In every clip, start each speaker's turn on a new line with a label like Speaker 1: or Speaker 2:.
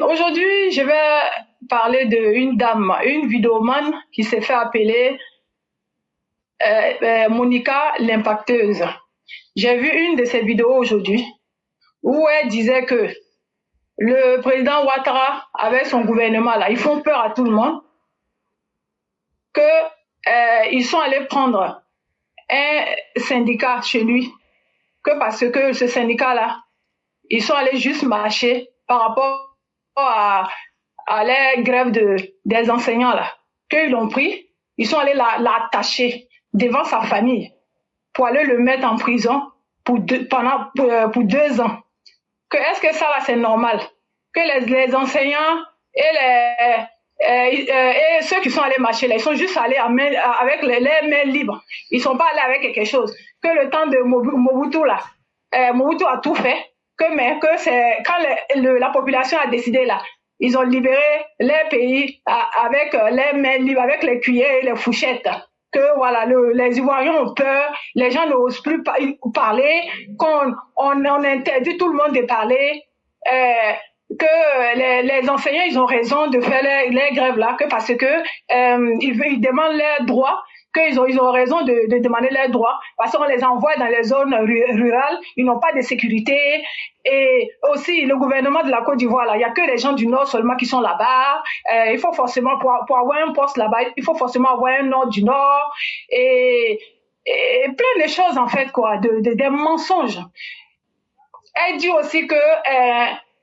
Speaker 1: Aujourd'hui, je vais parler d'une dame, une vidéomane qui s'est fait appeler Monica l'impacteuse. J'ai vu une de ses vidéos aujourd'hui où elle disait que le président Ouattara, avec son gouvernement là, ils font peur à tout le monde, que ils sont allés prendre un syndicat chez lui, que parce que ce syndicat là, ils sont allés juste marcher par rapport à, à la grève des enseignants là, qu'ils l'ont pris, ils sont allés l'attacher devant sa famille pour aller le mettre en prison pour 2 ans. Est-ce que ça là c'est normal? Que les enseignants et et ceux qui sont allés marcher là, ils sont juste allés avec les mains libres. Ils sont pas allés avec quelque chose. Que le temps de Mobutu là, Mobutu a tout fait. Que c'est quand la population a décidé là, ils ont libéré les pays avec les mains libres, avec les cuillères et les fourchettes. Que voilà, les Ivoiriens ont peur, les gens n'osent plus parler, qu'on interdit tout le monde de parler. Que les enseignants ils ont raison de faire les grèves là, que parce que ils demandent leurs droits, qu'ils ont raison de demander leurs droits, parce qu'on les envoie dans les zones rurales, ils n'ont pas de sécurité. Et aussi le gouvernement de la Côte d'Ivoire là, il y a que les gens du Nord seulement qui sont là-bas. Il faut forcément pour avoir un poste là-bas, il faut forcément avoir un Nord du Nord et plein de choses en fait quoi, des mensonges. Elle dit aussi que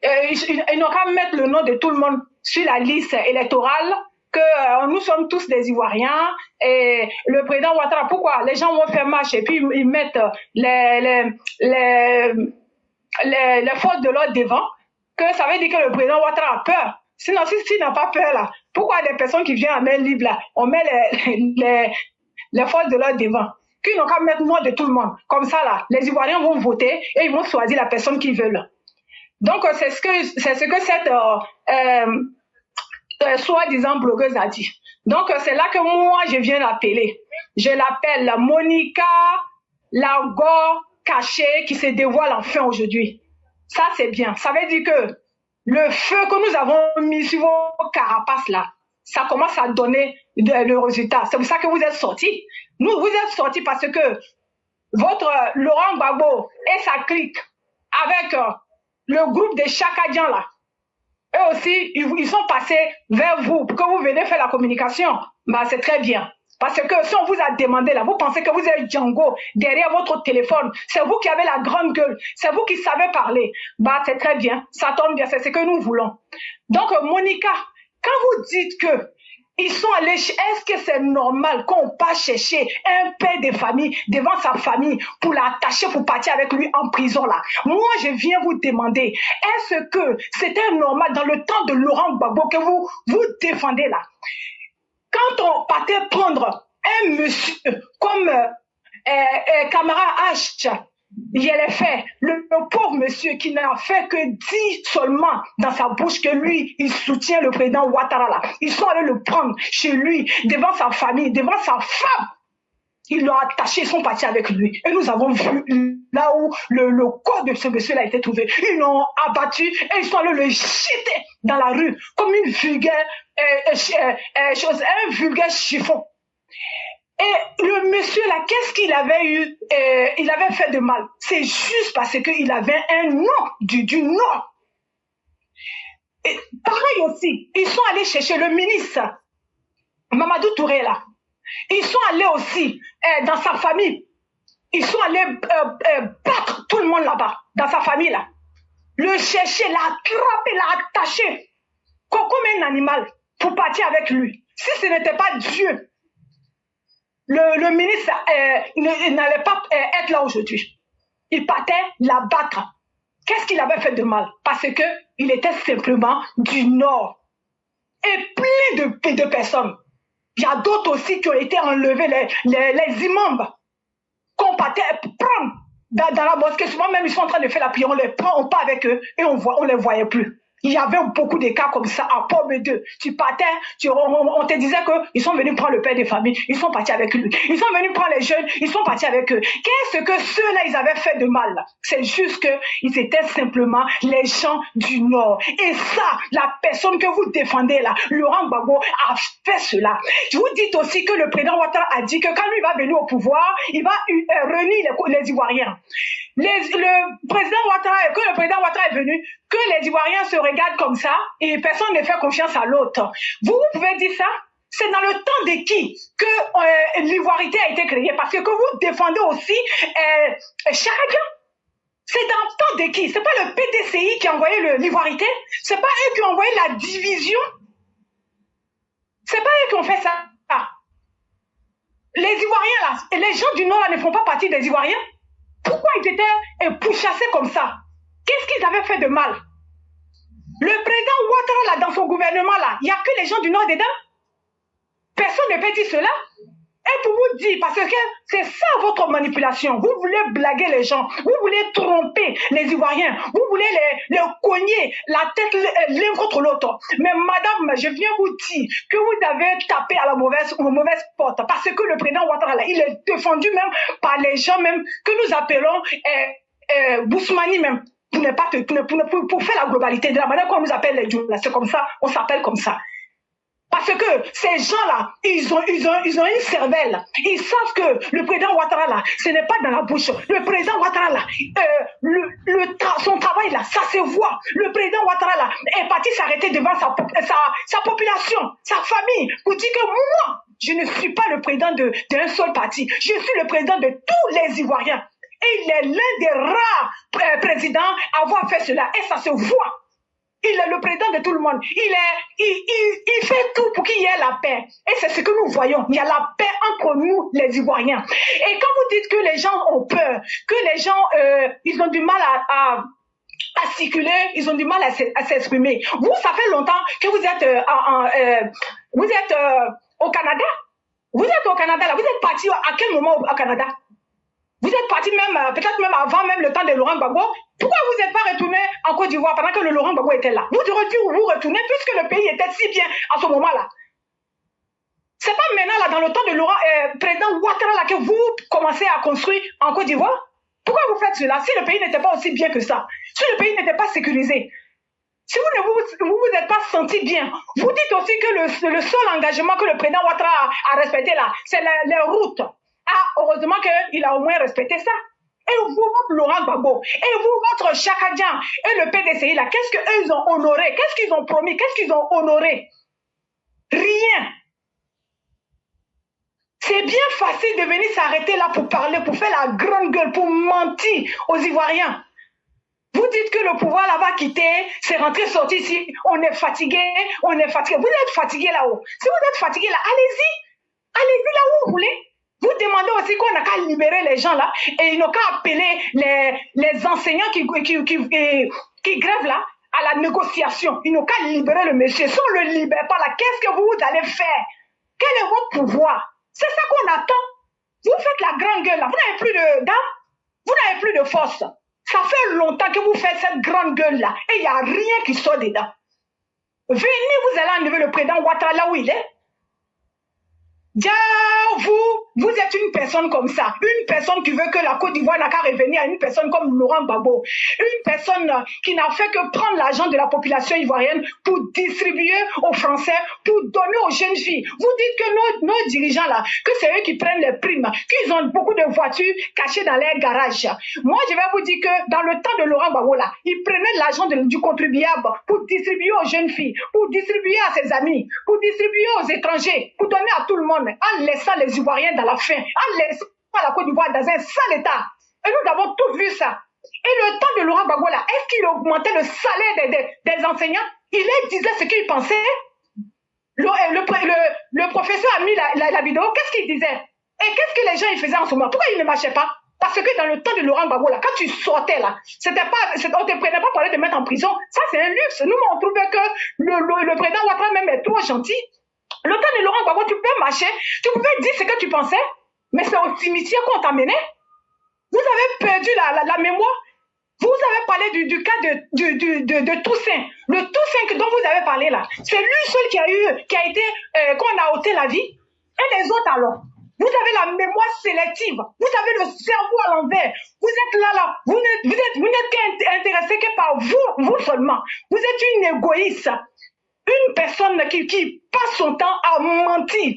Speaker 1: ils n'ont qu'à mettre le nom de tout le monde sur la liste électorale, que nous sommes tous des Ivoiriens et le président Ouattara, pourquoi les gens vont faire marche et puis ils mettent les, les forces de l'ordre devant, que ça veut dire que le président Ouattara a peur. Sinon, s'il n'a pas peur là, pourquoi des personnes qui viennent à main libre là, on met les forces de l'ordre devant? Qu'ils n'ont qu'à mettre le nom de tout le monde. Comme ça, là, les Ivoiriens vont voter et ils vont choisir la personne qu'ils veulent. Donc, c'est ce que cette soi-disant blogueuse a dit. Donc, c'est là que moi, je viens l'appeler. Je l'appelle Monica Lagor cachée qui se dévoile enfin aujourd'hui. Ça, c'est bien. Ça veut dire que le feu que nous avons mis sur vos carapaces là, ça commence à donner le résultat. C'est pour ça que vous êtes sortis. Vous êtes sortis parce que votre Laurent Gbagbo et sa clique avec le groupe des Chakadians là, eux aussi, ils sont passés vers vous pour que vous venez faire la communication. Bah, c'est très bien. Parce que si on vous a demandé là, vous pensez que vous êtes Django derrière votre téléphone. C'est vous qui avez la grande gueule. C'est vous qui savez parler. Bah, c'est très bien. Ça tombe bien. C'est ce que nous voulons. Donc, Monica, quand vous dites que ils sont allés, est-ce que c'est normal qu'on passe chercher un père de famille devant sa famille pour l'attacher, pour partir avec lui en prison là? Moi, je viens vous demander, est-ce que c'était normal dans le temps de Laurent Gbagbo que vous défendez là? Quand on partait prendre un monsieur comme Camara H, il allait faire le pauvre monsieur qui n'a fait que dire seulement dans sa bouche que lui, il soutient le président Ouattara là. Ils sont allés le prendre chez lui, devant sa famille, devant sa femme. Ils l'ont attaché, ils sont partis avec lui. Et nous avons vu là où le corps de ce monsieur-là a été trouvé. Ils l'ont abattu et ils sont allés le jeter dans la rue comme une vulgaire chose, un vulgaire chiffon. Et le monsieur là, qu'est-ce qu'il avait eu? Il avait fait de mal. C'est juste parce qu'il avait un nom du Nord. Et pareil aussi, ils sont allés chercher le ministre Mamadou Touré là. Ils sont allés aussi dans sa famille. Ils sont allés battre tout le monde là-bas, dans sa famille là. Le chercher, l'attraper, l'attacher, comme un animal, pour partir avec lui. Si ce n'était pas Dieu, le ministre n'allait pas être là aujourd'hui. Il partait la battre. Qu'est-ce qu'il avait fait de mal? Parce qu'il était simplement du Nord. Et plein de personnes. Il y a d'autres aussi qui ont été enlevés, les imams, qu'on partait prendre dans la mosquée. Souvent même, ils sont en train de faire la prière, on les prend, on part avec eux et on les voyait plus. Il y avait beaucoup de cas comme ça à Pomme 2. Tu partais, on te disait qu'ils sont venus prendre le père de famille, ils sont partis avec lui. Ils sont venus prendre les jeunes, ils sont partis avec eux. Qu'est-ce que ceux-là, ils avaient fait de mal? C'est juste qu'ils étaient simplement les gens du Nord. Et ça, la personne que vous défendez là, Laurent Gbagbo, a fait cela. Vous dites aussi que le président Ouattara a dit que quand lui va venir au pouvoir, il va réunir les Ivoiriens. Le président Ouattara est venu, que les Ivoiriens se regardent comme ça et personne ne fait confiance à l'autre. Vous pouvez dire ça? C'est dans le temps de qui que l'ivoirité a été créée? Parce que vous défendez aussi Charagan. C'est dans le temps de qui? C'est pas le PDCI qui a envoyé l'ivoirité? C'est pas eux qui ont envoyé la division? C'est pas eux qui ont fait ça? Les Ivoiriens là, et les gens du Nord là ne font pas partie des Ivoiriens? Pourquoi ils étaient pourchassés comme ça? Qu'est-ce qu'ils avaient fait de mal? Le président Ouattara, là, dans son gouvernement, là, il n'y a que les gens du Nord dedans. Personne ne peut dire cela. Et pour vous dire, parce que c'est ça votre manipulation. Vous voulez blaguer les gens. Vous voulez tromper les Ivoiriens. Vous voulez les cogner la tête l'un contre l'autre. Mais madame, je viens vous dire que vous avez tapé à la mauvaise porte. Parce que le président Ouattara, là, il est défendu même par les gens même que nous appelons Bousmani même. Pour faire la globalité de la manière qu'on nous appelle les Djoula. C'est comme ça, on s'appelle comme ça. Parce que ces gens-là, ils ont une cervelle. Ils savent que le président Ouattara, là, ce n'est pas dans la bouche. Le président Ouattara, là, son travail, là, ça se voit. Le président Ouattara, là, est parti s'arrêter devant sa population, sa famille, pour dire que moi, je ne suis pas le président d'un seul parti. Je suis le président de tous les Ivoiriens. Et il est l'un des rares présidents à avoir fait cela. Et ça se voit. Il est le président de tout le monde. Il fait tout pour qu'il y ait la paix. Et c'est ce que nous voyons. Il y a la paix entre nous, les Ivoiriens. Et quand vous dites que les gens ont peur, que les gens, ils ont du mal à circuler, ils ont du mal à s'exprimer. Vous, ça fait longtemps que vous êtes, au Canada. Vous êtes au Canada, là. Vous êtes parti à quel moment au Canada? Vous êtes parti même, peut-être même avant même le temps de Laurent Gbagbo. Pourquoi vous n'êtes pas retourné en Côte d'Ivoire pendant que le Laurent Gbagbo était là? Vous auriez dû vous retourner puisque le pays était si bien à ce moment-là. C'est pas maintenant, là, dans le temps de Laurent, président Ouattara, là, que vous commencez à construire en Côte d'Ivoire? Pourquoi vous faites cela? Si le pays n'était pas aussi bien que ça, si le pays n'était pas sécurisé, si vous ne vous êtes pas senti bien, vous dites aussi que le seul engagement que le président Ouattara a respecté là, c'est les routes. Ah, heureusement qu'il a au moins respecté ça. Et vous, votre Laurent Gbagbo, et vous, votre Chakadjan, et le PDCI, là, qu'est-ce qu'eux, ils ont honoré? Qu'est-ce qu'ils ont promis? Qu'est-ce qu'ils ont honoré? Rien. C'est bien facile de venir s'arrêter là pour parler, pour faire la grande gueule, pour mentir aux Ivoiriens. Vous dites que le pouvoir là va quitter, c'est rentré, sorti ici, on est fatigué, on est fatigué. Vous êtes fatigué là-haut. Si vous êtes fatigué là, allez-y. Allez-y là où vous voulez. Vous demandez aussi qu'on n'a qu'à libérer les gens là et ils n'ont qu'à appeler les enseignants qui grèvent là à la négociation. Ils n'ont qu'à libérer le monsieur. Si on ne le libère pas là, qu'est-ce que vous allez faire? Quel est votre pouvoir? C'est ça qu'on attend. Vous faites la grande gueule là. Vous n'avez plus de dame, vous n'avez plus de force. Ça fait longtemps que vous faites cette grande gueule là et il n'y a rien qui sort dedans. Venez, vous allez enlever le président Ouattara là où il est. Vous êtes une personne comme ça, une personne qui veut que la Côte d'Ivoire n'a qu'à revenir à une personne comme Laurent Gbagbo, une personne qui n'a fait que prendre l'argent de la population ivoirienne pour distribuer aux Français, pour donner aux jeunes filles. Vous dites que nos dirigeants là, que c'est eux qui prennent les primes, qu'ils ont beaucoup de voitures cachées dans leurs garages. Moi, je vais vous dire que dans le temps de Laurent Gbagbo là, il prenait l'argent du contribuable pour distribuer aux jeunes filles, pour distribuer à ses amis, pour distribuer aux étrangers, pour donner à tout le monde, en laissant les Ivoiriens dans la faim, en laissant la Côte d'Ivoire dans un sale état. Et nous avons tous vu ça. Et le temps de Laurent Gbagbo là, est-ce qu'il augmentait le salaire des enseignants? Il disait ce qu'il pensait. Le professeur a mis la vidéo, qu'est-ce qu'il disait? Et qu'est-ce que les gens ils faisaient en ce moment? Pourquoi ils ne marchaient pas? Parce que dans le temps de Laurent Gbagbo là, quand tu sortais là, on te prenait pas pour aller te mettre en prison. Ça c'est un luxe. Nous on trouvait que le président Ouattara même est trop gentil. Le temps de Laurent Gbagbo, tu peux marcher, tu pouvais dire ce que tu pensais, mais c'est au cimetière qu'on t'emmenait. Vous avez perdu la mémoire. Vous avez parlé du cas de Toussaint. Le Toussaint dont vous avez parlé là, c'est lui seul qui a été, qu'on a ôté la vie. Et les autres alors? Vous avez la mémoire sélective. Vous avez le cerveau à l'envers. Vous êtes là. Vous n'êtes qu'intéressé que par vous seulement. Vous êtes une égoïste. Une personne qui passe son temps à mentir.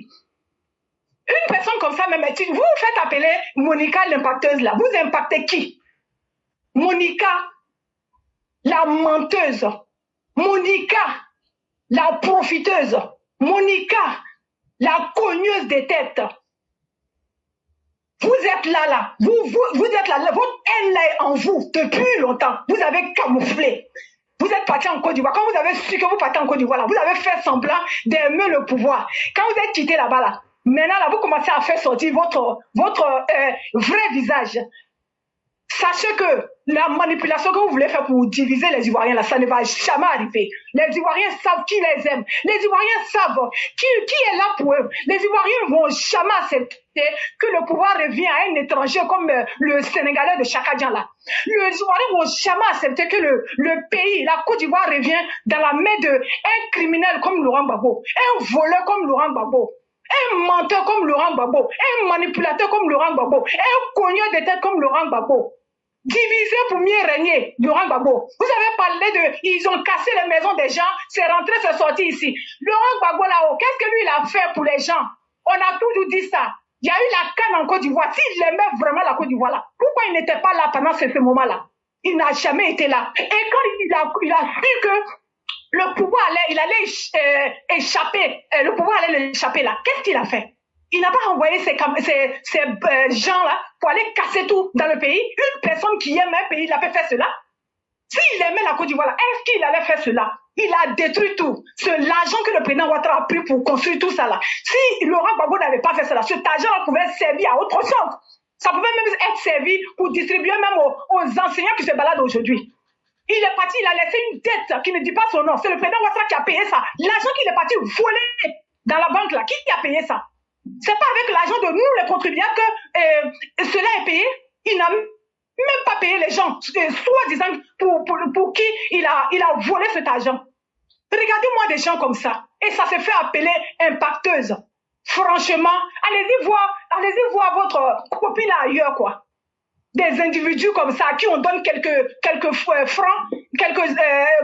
Speaker 1: Une personne comme ça, même, vous vous faites appeler Monica l'impacteuse là. Vous impactez qui? Monica, la menteuse. Monica, la profiteuse. Monica, la cogneuse des têtes. Vous êtes là. Vous êtes là. Votre haine est en vous depuis longtemps. Vous avez camouflé. Vous êtes parti en Côte d'Ivoire. Quand vous avez su que vous partez en Côte d'Ivoire, vous avez fait semblant d'aimer le pouvoir. Quand vous êtes quitté là-bas, là, maintenant, là, vous commencez à faire sortir votre vrai visage. Sachez que la manipulation que vous voulez faire pour diviser les Ivoiriens, là, ça ne va jamais arriver. Les Ivoiriens savent qui les aime. Les Ivoiriens savent qui est là pour eux. Les Ivoiriens ne vont jamais accepter que le pouvoir revienne à un étranger comme le Sénégalais de Chakadjan là. Les Ivoiriens ne vont jamais accepter que le pays, la Côte d'Ivoire revienne dans la main d'un criminel comme Laurent Gbagbo, un voleur comme Laurent Gbagbo, un menteur comme Laurent Gbagbo, un manipulateur comme Laurent Gbagbo, un cogneur de tête comme Laurent Gbagbo. Diviser pour mieux régner, Laurent Gbagbo. Vous avez parlé ils ont cassé les maisons des gens, c'est rentré, c'est sorti ici. Laurent Gbagbo là-haut, qu'est-ce que lui il a fait pour les gens? On a toujours dit ça. Il y a eu la canne en Côte d'Ivoire. S'il aimait vraiment la Côte d'Ivoire là, pourquoi il n'était pas là pendant ce moment-là? Il n'a jamais été là. Et quand il a su que le pouvoir allait échapper, le pouvoir allait l'échapper là, qu'est-ce qu'il a fait? Il n'a pas envoyé ces gens-là pour aller casser tout dans le pays. Une personne qui aime un pays, il avait fait cela. S'il aimait la Côte d'Ivoire, est-ce qu'il allait faire cela? Il a détruit tout. L'argent que le président Ouattara a pris pour construire tout ça là. Si Laurent Gbagbo n'avait pas fait cela, cet argent pouvait servir à autre chose. Ça pouvait même être servi pour distribuer même aux enseignants qui se baladent aujourd'hui. Il est parti, il a laissé une dette qui ne dit pas son nom. C'est le président Ouattara qui a payé ça. L'argent qu'il est parti voler dans la banque là, qui a payé ça? C'est pas avec l'argent de nous, les contribuables, que cela est payé. Il n'a même pas payé les gens, soi-disant pour qui il a volé cet argent. Regardez-moi des gens comme ça. Et ça se fait appeler impacteuse. Franchement, allez-y voir votre copine ailleurs, quoi. Des individus comme ça, à qui on donne quelques francs, quelques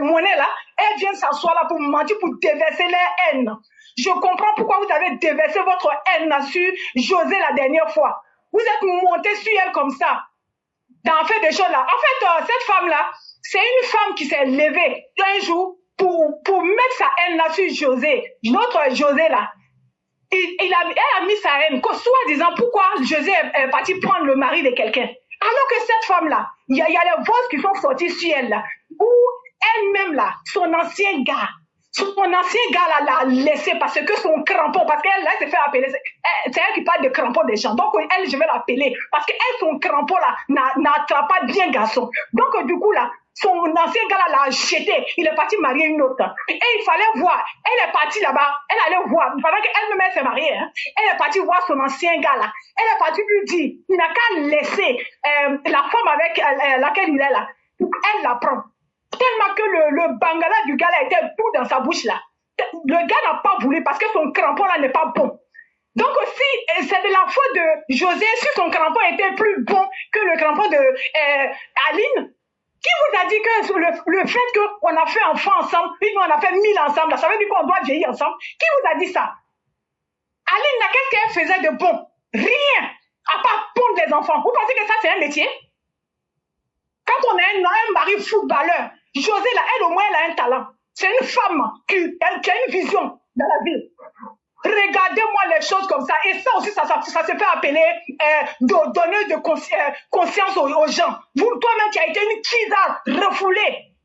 Speaker 1: monnaies là, elles viennent s'asseoir là pour mentir, pour déverser leur haine. Je comprends pourquoi vous avez déversé votre haine sur José la dernière fois. Vous êtes monté sur elle comme ça, d'en faire des choses là. En fait, cette femme-là, c'est une femme qui s'est levée un jour pour mettre sa haine là sur José, notre José là. Elle a mis sa haine, soi-disant pourquoi José est parti prendre le mari de quelqu'un. Alors que cette femme-là, il y a les voix qui sont sorties sur elle là, où elle-même là, son ancien gars là l'a laissé parce que son crampon, parce qu'elle là, elle s'est fait appeler, c'est elle qui parle de crampon des gens, donc elle, je vais l'appeler, parce qu'elle, son crampon là, n'attrape pas bien garçon. Donc du coup là, son ancien gars là l'a jeté, il est parti marier une autre. Et il fallait voir, elle est partie là-bas, elle allait voir, pendant qu'elle-même s'est mariée, hein, elle est partie voir son ancien gars là, elle est partie lui dire, il n'a qu'à laisser la femme avec laquelle il est là, elle la prend. Tellement que le bangala du gars là était tout dans sa bouche là. Le gars n'a pas voulu parce que son crampon là n'est pas bon. Donc aussi, c'est de la faute de José si son crampon était plus bon que le crampon de Aline. Qui vous a dit que le fait qu'on a fait enfant ensemble, puis on a fait 1000 ensemble, ça veut dire qu'on doit vieillir ensemble? Qui vous a dit ça? Aline, qu'est-ce qu'elle faisait de bon? Rien, à part pondre les enfants. Vous pensez que ça, c'est un métier? Quand on a un mari footballeur, José, là, elle, au moins, elle a un talent. C'est une femme qui a une vision dans la vie. Regardez-moi les choses comme ça. Et ça aussi, ça se fait appeler donner de conscience aux gens. Toi-même, tu as été une kisa refoulée.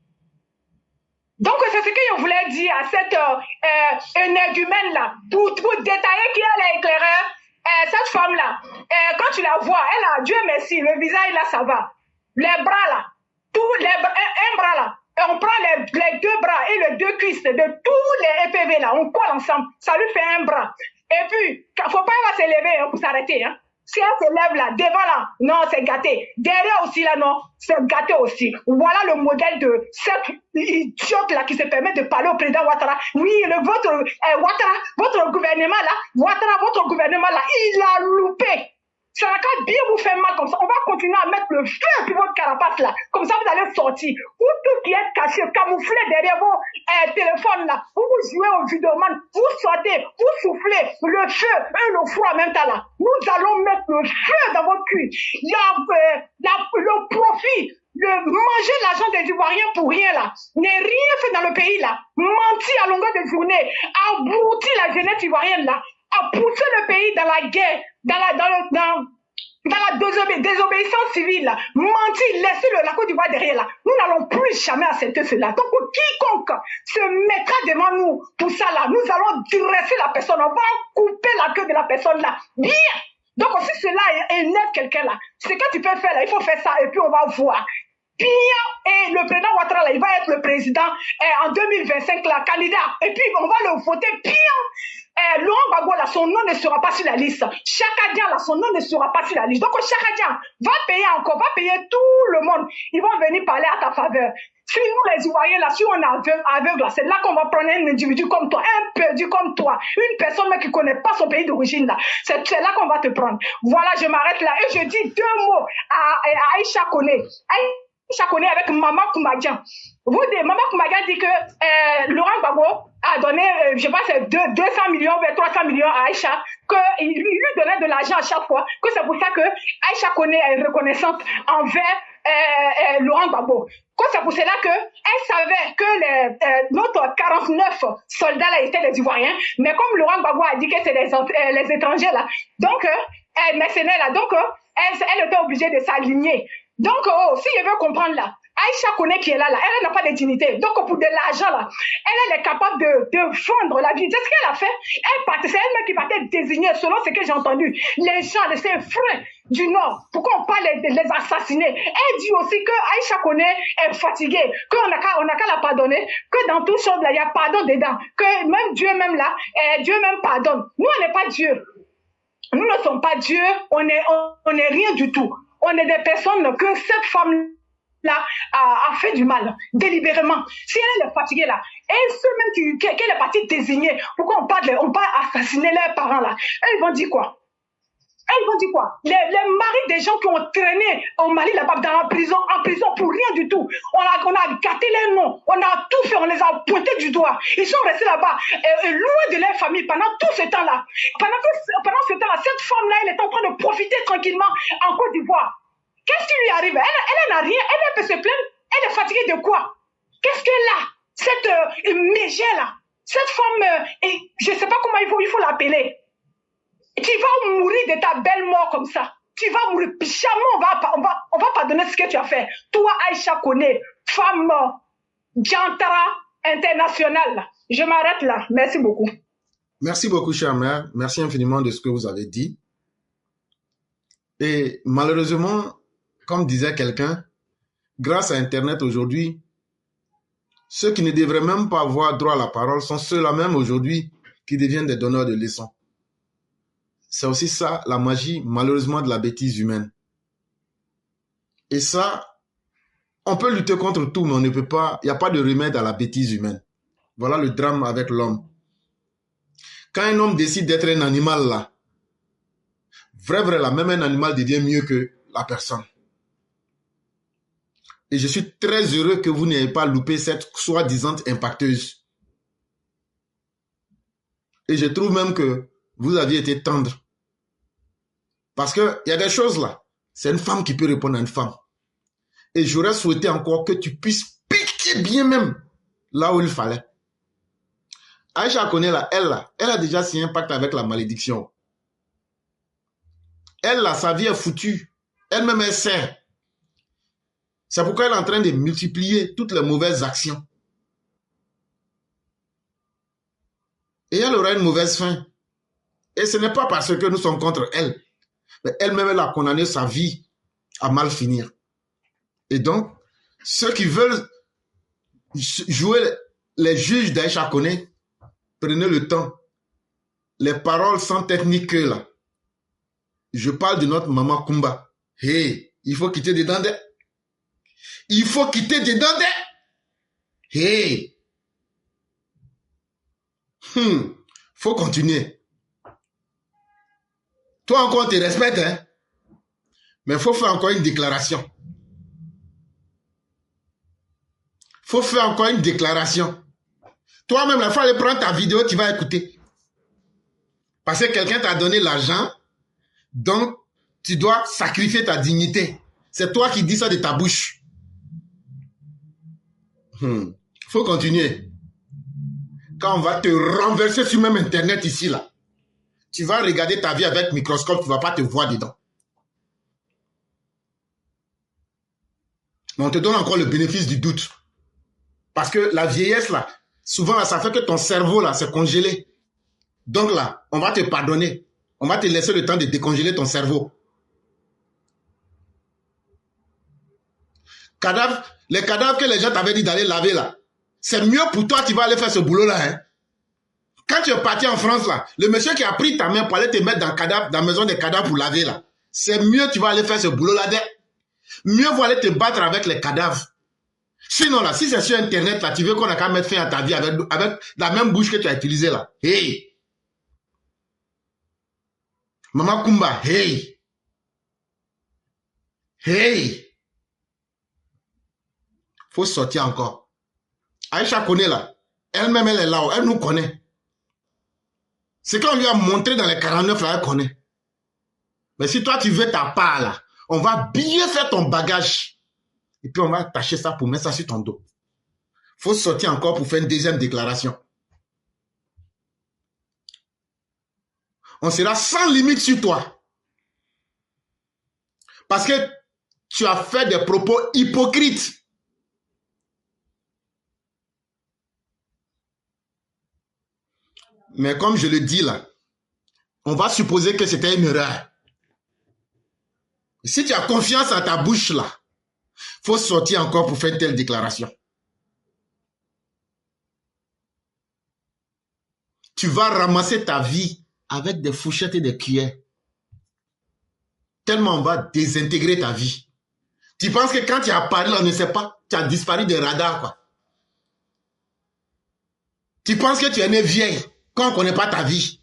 Speaker 1: Donc, c'est ce que je voulais dire à cette énergumène-là. Pour détailler qui est l'éclaireur, cette femme-là, quand tu la vois, elle a, Dieu merci, le visage, là, ça va. Les bras, là, un bras, là. Et on prend les deux bras et les deux cuisses de tous les EPV là, on colle ensemble, ça lui fait un bras. Et puis, faut pas se lever hein, pour s'arrêter. Hein. Si elle se lève là, devant là, non, c'est gâté. Derrière aussi là, non, c'est gâté aussi. Voilà le modèle de cette idiote là qui se permet de parler au président Ouattara. Oui, votre Ouattara, votre gouvernement là, Ouattara, votre gouvernement là, il a loupé. Ça n'a qu'à bien vous faire mal comme ça. On va continuer à mettre le feu sur votre carapace là. Comme ça, vous allez sortir. Vous tout qui êtes caché, camouflé derrière vos téléphones là. Vous jouez au vidéoman. Vous sortez, vous soufflez le feu et le froid en même temps là. Nous allons mettre le feu dans votre cul. Il y a le profit de manger l'argent des Ivoiriens pour rien là. N'est rien fait dans le pays là. Mentir à longueur de journée. Abrutir la jeunesse ivoirienne là. À pousser le pays dans la guerre, dans la désobéissance civile, là. Mentir, laisser la Côte d'Ivoire derrière là. Nous n'allons plus jamais accepter cela. Donc quiconque se mettra devant nous pour ça là, nous allons dresser la personne, on va couper la queue de la personne là. Bien. Donc si cela énerve quelqu'un là, ce que tu peux faire là, il faut faire ça et puis on va voir. Bien, et le président Ouattara là, il va être le président en 2025 là, candidat. Et puis on va le voter bien. Laurent Gbagbo là, son nom ne sera pas sur la liste. Chakadian là, son nom ne sera pas sur la liste. Donc Chakadian va payer encore, va payer tout le monde. Ils vont venir parler à ta faveur. Si nous les Ivoiriens là, si on est aveugle là, c'est là qu'on va prendre un individu comme toi, un perdu comme toi, une personne qui ne connaît pas son pays d'origine là. C'est là qu'on va te prendre. Voilà, je m'arrête là et je dis deux mots à Aïcha Koné. Aïcha Koné avec Maman Koumadian. Maman Koumadian dit que Laurent Gbagbo a donné, je sais pas, c'est 200 millions ou 300 millions à Aïcha, qu'il lui donnait de l'argent à chaque fois, que c'est pour ça que Aïcha Koné est reconnaissante envers Laurent Gbagbo. Que c'est pour cela qu'elle savait que notre 49 soldats là étaient les Ivoiriens, mais comme Laurent Gbagbo a dit que c'est les étrangers là, donc, mercenaires là, donc, elle était obligée de s'aligner. Donc, si je veux comprendre là, Aïcha Koné qui est là, elle n'a pas de dignité. Donc, pour de l'argent, là, elle est capable de vendre la vie. C'est ce qu'elle a fait. C'est elle-même qui partait désigner, selon ce que j'ai entendu, les gens de ses frères du Nord. Pourquoi on parle de les assassiner? Elle dit aussi que Aïcha Koné est fatiguée, qu'on n'a qu'à la pardonner, que dans tout chose, là, il y a pardon dedans, que même Dieu même là, Dieu même pardonne. Nous, on n'est pas Dieu. Nous ne sommes pas Dieu, on est rien du tout. On est des personnes que cette femme là a fait du mal, délibérément. Si elle est fatiguée là, et ceux même qu'elle est partie désigner, pourquoi on parle assassiner leurs parents là? Elles vont dire quoi? Elles vont dire quoi? Les maris des gens qui ont traîné au Mali là-bas en prison pour rien du tout. On a gâté les noms, on a tout fait, on les a pointés du doigt. Ils sont restés là-bas, loin de leur famille pendant tout ce temps-là. Pendant ce temps-là, cette femme-là, elle est en train de profiter tranquillement en Côte d'Ivoire. Qu'est-ce qui lui arrive? Elle n'a rien, elle peut se plaindre. Elle est fatiguée de quoi? Qu'est-ce qu'elle a? Cette mégère là, cette femme, je ne sais pas comment il faut l'appeler. Tu vas mourir de ta belle mort comme ça. Tu vas mourir. Jamais on va pardonner ce que tu as fait. Toi, Aïcha Koné, femme Diantara internationale. Je m'arrête là. Merci beaucoup.
Speaker 2: Merci beaucoup, chère mère. Merci infiniment de ce que vous avez dit. Et malheureusement, comme disait quelqu'un, grâce à Internet aujourd'hui, ceux qui ne devraient même pas avoir droit à la parole sont ceux-là même aujourd'hui qui deviennent des donneurs de leçons. C'est aussi ça, la magie, malheureusement, de la bêtise humaine. Et ça, on peut lutter contre tout, mais on ne peut pas, il n'y a pas de remède à la bêtise humaine. Voilà le drame avec l'homme. Quand un homme décide d'être un animal, là, vrai, là, même un animal devient mieux que la personne. Et je suis très heureux que vous n'ayez pas loupé cette soi-disant impacteuse. Et je trouve même que vous aviez été tendre. Parce qu'il y a des choses là. C'est une femme qui peut répondre à une femme. Et j'aurais souhaité encore que tu puisses piquer bien même là où il fallait. Aïcha Koné là, elle a déjà signé un pacte avec la malédiction. Elle là, sa vie est foutue. Elle-même elle sait. C'est pourquoi elle est en train de multiplier toutes les mauvaises actions. Et elle aura une mauvaise fin. Et ce n'est pas parce que nous sommes contre elle. Mais elle-même, elle a condamné sa vie à mal finir. Et donc, ceux qui veulent jouer les juges d'Aïcha Koné, prenez le temps. Les paroles sans technique là. Je parle de notre maman Kumba. Hey, il faut quitter dedans. Il faut quitter dedans. Hey. Faut continuer. Toi encore, tu respectes, hein? Mais il faut faire encore une déclaration. Faut faire encore une déclaration. Toi-même, il faut aller prendre ta vidéo, tu vas écouter. Parce que quelqu'un t'a donné l'argent, donc tu dois sacrifier ta dignité. C'est toi qui dis ça de ta bouche. Faut continuer. Quand on va te renverser sur même Internet ici, là, tu vas regarder ta vie avec microscope, tu ne vas pas te voir dedans. Mais on te donne encore le bénéfice du doute. Parce que la vieillesse, là, souvent, là, ça fait que ton cerveau, là, s'est congelé. Donc là, on va te pardonner. On va te laisser le temps de décongeler ton cerveau. Les cadavres que les gens t'avaient dit d'aller laver, là, c'est mieux pour toi, tu vas aller faire ce boulot-là, hein. Quand tu es parti en France, là, le monsieur qui a pris ta main pour aller te mettre dans la maison des cadavres pour laver, là, c'est mieux, tu vas aller faire ce boulot-là. Mieux vaut aller te battre avec les cadavres. Sinon, là, si c'est sur Internet, là, tu veux qu'on a qu'à mettre fin à ta vie avec la même bouche que tu as utilisée, là. Hey! Maman Kumba, hey! Hey! Faut sortir encore. Aïcha connaît, là. Elle-même, elle est là, elle nous connaît. C'est qu'on lui a montré dans les 49, là, elle connaît. Mais si toi, tu veux ta part, là, on va bien faire ton bagage. Et puis, on va attacher ça pour mettre ça sur ton dos. Faut sortir encore pour faire une deuxième déclaration. On sera sans limite sur toi. Parce que tu as fait des propos hypocrites. Mais comme je le dis là, on va supposer que c'était une erreur. Si tu as confiance à ta bouche là, faut sortir encore pour faire une telle déclaration. Tu vas ramasser ta vie avec des fourchettes et des cuillères. Tellement on va désintégrer ta vie. Tu penses que quand tu as parlé, on ne sait pas, tu as disparu des radars, quoi. Tu penses que tu es né vieille quand on ne connaît pas ta vie.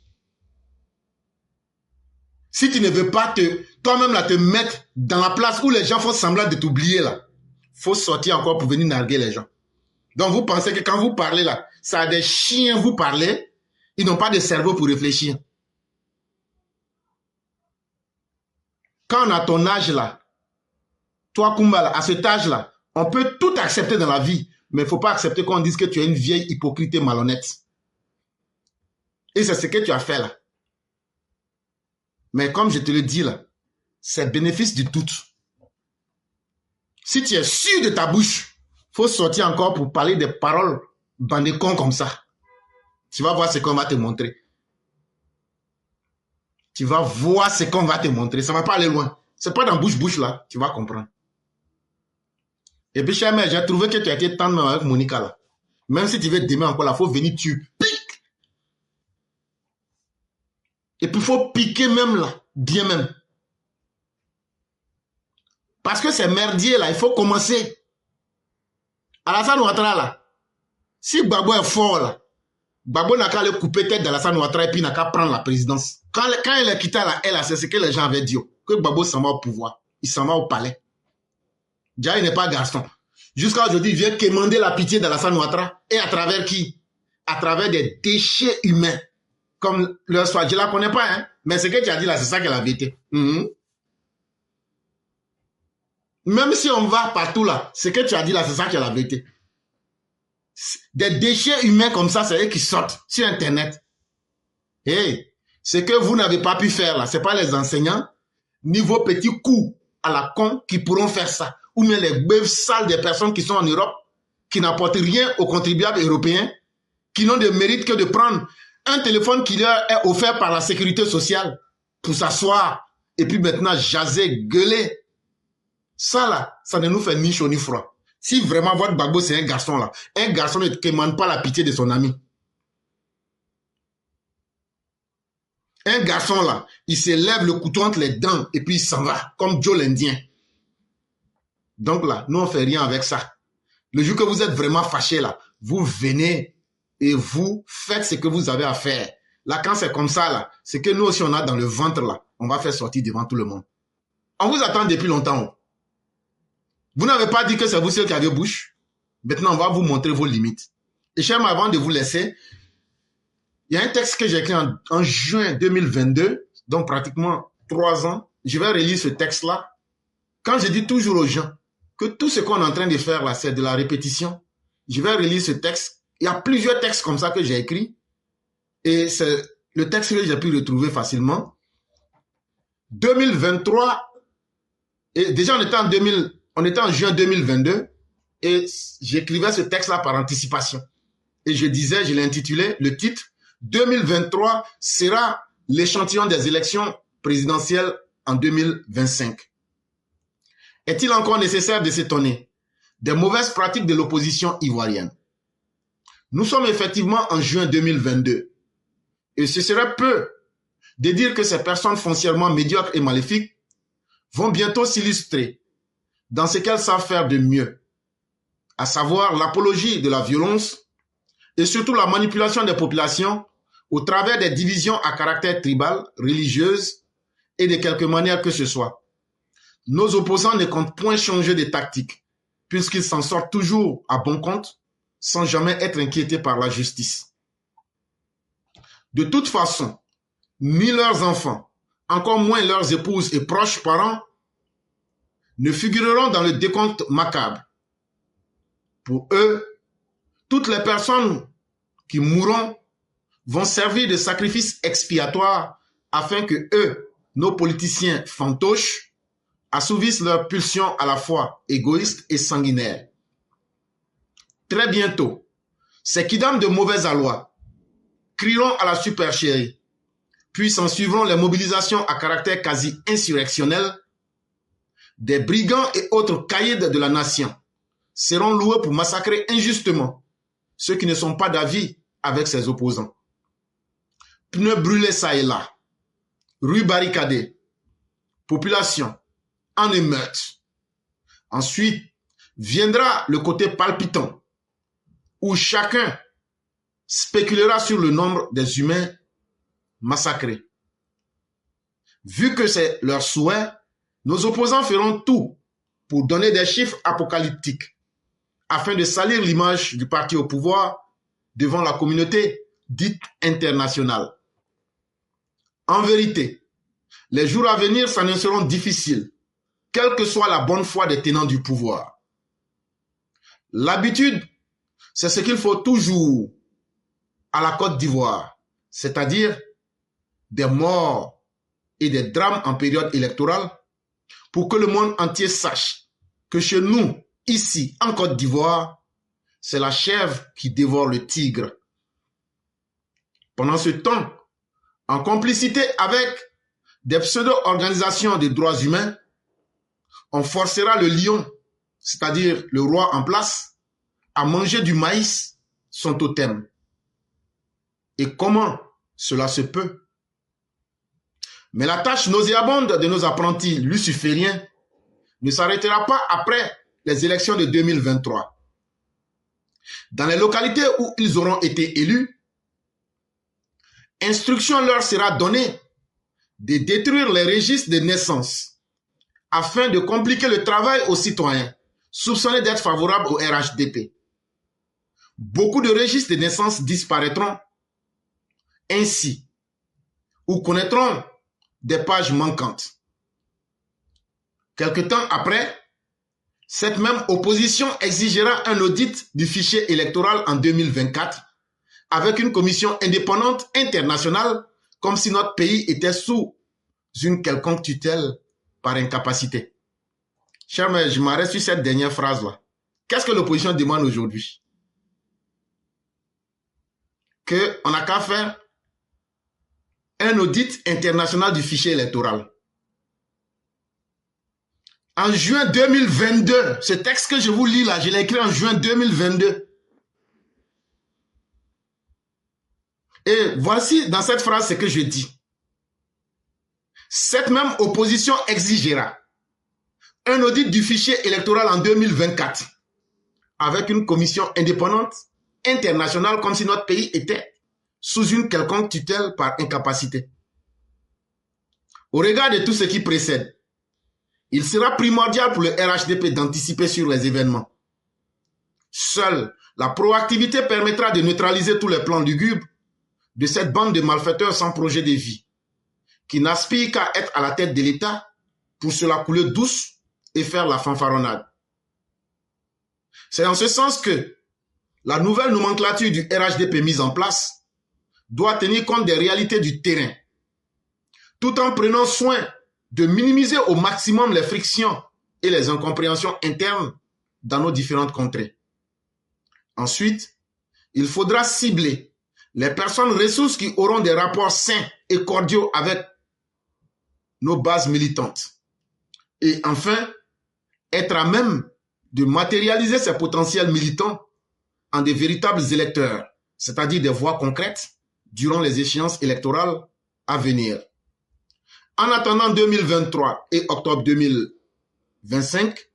Speaker 2: Si tu ne veux pas toi-même là te mettre dans la place où les gens font semblant de t'oublier là, faut sortir encore pour venir narguer les gens. Donc vous pensez que quand vous parlez là, ça a des chiens vous parlez, ils n'ont pas de cerveau pour réfléchir. Quand on a ton âge là, toi Kumba là, à cet âge là, on peut tout accepter dans la vie, mais il ne faut pas accepter qu'on dise que tu es une vieille hypocrite et malhonnête. Et c'est ce que tu as fait là. Mais comme je te le dis là, c'est bénéfice du doute. Si tu es sûr de ta bouche, il faut sortir encore pour parler des paroles bandées cons comme ça. Tu vas voir ce qu'on va te montrer. Tu vas voir ce qu'on va te montrer. Ça ne va pas aller loin. C'est pas dans bouche là, tu vas comprendre. Et puis, cher mère, j'ai trouvé que tu as été tendre avec Monica là. Même si tu veux demain encore là, il faut venir, tu piques. Et puis, il faut piquer même là, bien même. Parce que c'est merdier là, il faut commencer. Alassane Ouattara là, si Gbagbo est fort là, Gbagbo n'a qu'à aller couper tête d'Alassane Ouattara et puis n'a qu'à prendre la présidence. Quand il est quitté là, c'est ce que les gens avaient dit, que Gbagbo s'en va au pouvoir, il s'en va au palais. Déjà, il n'est pas garçon. Jusqu'à aujourd'hui, il vient quémander la pitié d'Alassane Ouattara. Et à travers qui? À travers des déchets humains. Comme le soir, je ne la connais pas, hein. Mais ce que tu as dit là, c'est ça qu'elle a vérité. Même si on va partout là, ce que tu as dit là, c'est ça qui est la vérité. Des déchets humains comme ça, c'est eux qui sortent sur Internet. Et ce que vous n'avez pas pu faire là, ce n'est pas les enseignants, ni vos petits coups à la con qui pourront faire ça. Ou bien les bœufs sales des personnes qui sont en Europe, qui n'apportent rien aux contribuables européens, qui n'ont de mérite que de prendre un téléphone qui leur est offert par la sécurité sociale pour s'asseoir et puis maintenant jaser, gueuler. Ça là, ça ne nous fait ni chaud ni froid. Si vraiment votre Gbagbo c'est un garçon là, un garçon ne demande pas la pitié de son ami. Un garçon là, il se lève le couteau entre les dents et puis il s'en va, comme Joe l'Indien. Donc là, nous on fait rien avec ça. Le jour que vous êtes vraiment fâché là, vous venez et vous faites ce que vous avez à faire. Là, quand c'est comme ça là, c'est que nous aussi on a dans le ventre là, on va faire sortir devant tout le monde. On vous attend depuis longtemps. Vous n'avez pas dit que c'est vous seul qui avez bouche. Maintenant, on va vous montrer vos limites. Et cher, avant de vous laisser, il y a un texte que j'ai écrit en juin 2022, donc pratiquement 3 ans. Je vais relire ce texte-là. Quand je dis toujours aux gens que tout ce qu'on est en train de faire là, c'est de la répétition, je vais relire ce texte. Il y a plusieurs textes comme ça que j'ai écrits. Et c'est le texte que j'ai pu retrouver facilement. 2023, et déjà on était en juin 2022, et j'écrivais ce texte-là par anticipation. Et je disais, je l'ai intitulé, le titre, 2023 sera l'échantillon des élections présidentielles en 2025. Est-il encore nécessaire de s'étonner des mauvaises pratiques de l'opposition ivoirienne? Nous sommes effectivement en juin 2022. Et ce serait peu de dire que ces personnes foncièrement médiocres et maléfiques vont bientôt s'illustrer dans ce qu'elles savent faire de mieux, à savoir l'apologie de la violence et surtout la manipulation des populations au travers des divisions à caractère tribal, religieuse et de quelque manière que ce soit. Nos opposants ne comptent point changer de tactique, puisqu'ils s'en sortent toujours à bon compte, sans jamais être inquiétés par la justice. De toute façon, ni leurs enfants, encore moins leurs épouses et proches parents, ne figureront dans le décompte macabre. Pour eux, toutes les personnes qui mourront vont servir de sacrifice expiatoire afin que eux, nos politiciens fantoches, assouvissent leurs pulsions à la fois égoïstes et sanguinaires. Très bientôt, ces kidams de mauvais aloi crieront à la supercherie, puis s'en suivront les mobilisations à caractère quasi insurrectionnel. Des brigands et autres caïds de la nation seront loués pour massacrer injustement ceux qui ne sont pas d'avis avec ses opposants. Pneus brûlés ça et là, rues barricadées, population en émeute. Ensuite, viendra le côté palpitant, où chacun spéculera sur le nombre des humains massacrés. Vu que c'est leur souhait, nos opposants feront tout pour donner des chiffres apocalyptiques afin de salir l'image du parti au pouvoir devant la communauté dite internationale. En vérité, les jours à venir s'annonceront difficiles, quelle que soit la bonne foi des tenants du pouvoir. L'habitude, c'est ce qu'il faut toujours à la Côte d'Ivoire, c'est-à-dire des morts et des drames en période électorale, pour que le monde entier sache que chez nous, ici, en Côte d'Ivoire, c'est la chèvre qui dévore le tigre. Pendant ce temps, en complicité avec des pseudo-organisations de droits humains, on forcera le lion, c'est-à-dire le roi en place, à manger du maïs, son totem. Et comment cela se peut? Mais la tâche nauséabonde de nos apprentis lucifériens ne s'arrêtera pas après les élections de 2023. Dans les localités où ils auront été élus, instruction leur sera donnée de détruire les registres de naissance afin de compliquer le travail aux citoyens soupçonnés d'être favorables au RHDP. Beaucoup de registres de naissance disparaîtront ainsi ou connaîtront des pages manquantes. Quelque temps après, cette même opposition exigera un audit du fichier électoral en 2024 avec une commission indépendante internationale, comme si notre pays était sous une quelconque tutelle par incapacité. Cher, mais je m'arrête sur cette dernière phrase-là. Qu'est-ce que l'opposition demande aujourd'hui? Qu'on n'a qu'à faire un audit international du fichier électoral. En juin 2022, ce texte que je vous lis là, je l'ai écrit en juin 2022. Et voici dans cette phrase ce que je dis. Cette même opposition exigera un audit du fichier électoral en 2024 avec une commission indépendante internationale comme si notre pays était sous une quelconque tutelle par incapacité. Au regard de tout ce qui précède, il sera primordial pour le RHDP d'anticiper sur les événements. Seule la proactivité permettra de neutraliser tous les plans lugubres de cette bande de malfaiteurs sans projet de vie, qui n'aspirent qu'à être à la tête de l'État pour se la couler douce et faire la fanfaronnade. C'est en ce sens que la nouvelle nomenclature du RHDP mise en place doit tenir compte des réalités du terrain, tout en prenant soin de minimiser au maximum les frictions et les incompréhensions internes dans nos différentes contrées. Ensuite, il faudra cibler les personnes ressources qui auront des rapports sains et cordiaux avec nos bases militantes. Et enfin, être à même de matérialiser ces potentiels militants en des véritables électeurs, c'est-à-dire des voix concrètes durant les échéances électorales à venir. En attendant 2023 et octobre 2025,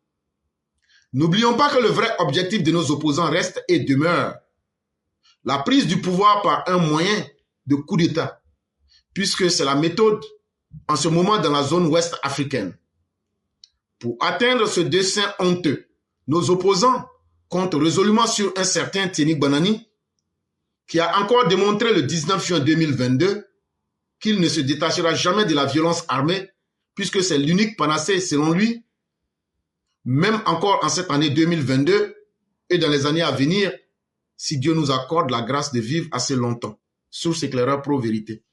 Speaker 2: n'oublions pas que le vrai objectif de nos opposants reste et demeure la prise du pouvoir par un moyen de coup d'État, puisque c'est la méthode en ce moment dans la zone ouest africaine. Pour atteindre ce dessein honteux, nos opposants comptent résolument sur un certain Tieni Banani, qui a encore démontré le 19 juin 2022 qu'il ne se détachera jamais de la violence armée, puisque c'est l'unique panacée selon lui, même encore en cette année 2022 et dans les années à venir, si Dieu nous accorde la grâce de vivre assez longtemps. Source éclaireur pro-vérité.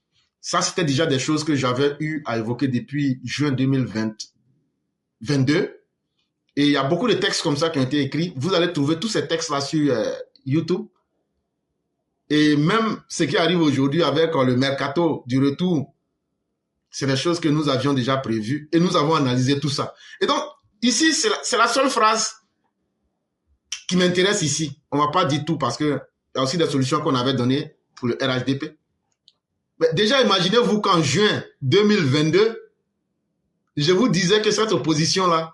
Speaker 2: Ça, c'était déjà des choses que j'avais eu à évoquer depuis juin 2022. Et il y a beaucoup de textes comme ça qui ont été écrits. Vous allez trouver tous ces textes-là sur YouTube. Et même ce qui arrive aujourd'hui avec le mercato du retour, c'est des choses que nous avions déjà prévues et nous avons analysé tout ça. Et donc, ici, c'est la seule phrase qui m'intéresse ici. On ne va pas dire tout parce qu'il y a aussi des solutions qu'on avait données pour le RHDP. Mais déjà, imaginez-vous qu'en juin 2022, je vous disais que cette opposition-là,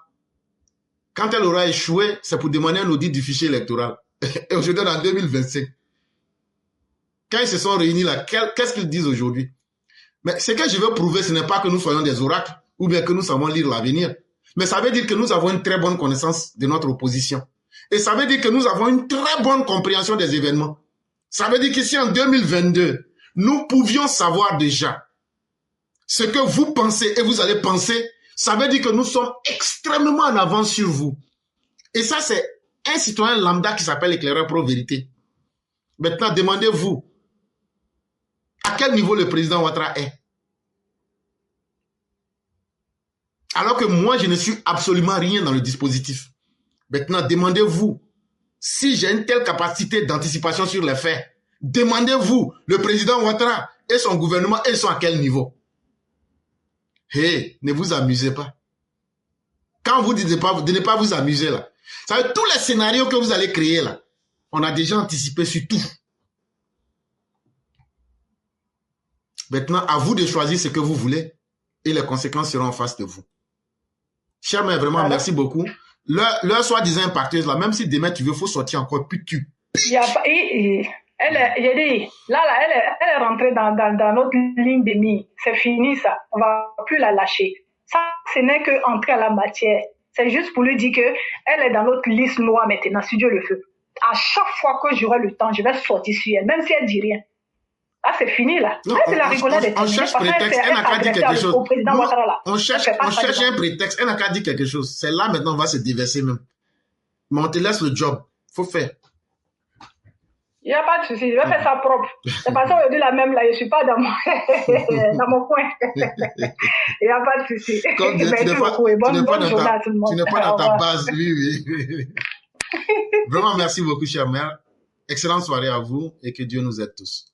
Speaker 2: quand elle aura échoué, c'est pour demander un audit du fichier électoral. Et aujourd'hui, en 2025, quand ils se sont réunis là, qu'est-ce qu'ils disent aujourd'hui? Mais ce que je veux prouver, ce n'est pas que nous soyons des oracles ou bien que nous savons lire l'avenir. Mais ça veut dire que nous avons une très bonne connaissance de notre opposition. Et ça veut dire que nous avons une très bonne compréhension des événements. Ça veut dire qu'ici, en 2022, nous pouvions savoir déjà ce que vous pensez et vous allez penser. Ça veut dire que nous sommes extrêmement en avance sur vous. Et ça, c'est un citoyen lambda qui s'appelle éclaireur pro-vérité. Maintenant, demandez-vous à quel niveau le président Ouattara est. Alors que moi, je ne suis absolument rien dans le dispositif. Maintenant, demandez-vous si j'ai une telle capacité d'anticipation sur les faits. Demandez-vous, le président Ouattara et son gouvernement, ils sont à quel niveau? Hey, ne vous amusez pas. Quand vous dites de ne pas vous amuser là, ça veut dire tous les scénarios que vous allez créer là, on a déjà anticipé sur tout. Maintenant, à vous de choisir ce que vous voulez et les conséquences seront en face de vous. Cher mère, vraiment, merci beaucoup. Leur soi-disant impacteuse là, même si demain tu veux, faut sortir encore plus tu.
Speaker 1: Elle est rentrée dans notre ligne de mire. C'est fini ça. On va plus la lâcher. Ça, ce n'est que entrer à la matière. C'est juste pour lui dire que elle est dans notre liste noire maintenant, si Dieu le veut. À chaque fois que j'aurai le temps, je vais sortir sur elle, même si elle dit rien. Ah, c'est fini là.
Speaker 2: Non, on cherche prétexte. Elle n'a qu'à dire quelque chose. On cherche un prétexte. Elle n'a qu'à dire quelque chose. C'est là maintenant, on va se déverser même. Mais on te laisse le job. Faut faire.
Speaker 1: Il n'y a pas de souci. Je vais faire ça propre. C'est parce qu'aujourd'hui, la même là, je ne suis pas dans mon, dans mon coin. Il n'y a pas de souci.
Speaker 2: Comme tu n'es pas dans ta base. Oui. Vraiment, merci beaucoup, chère mère. Excellente soirée à vous et que Dieu nous aide tous.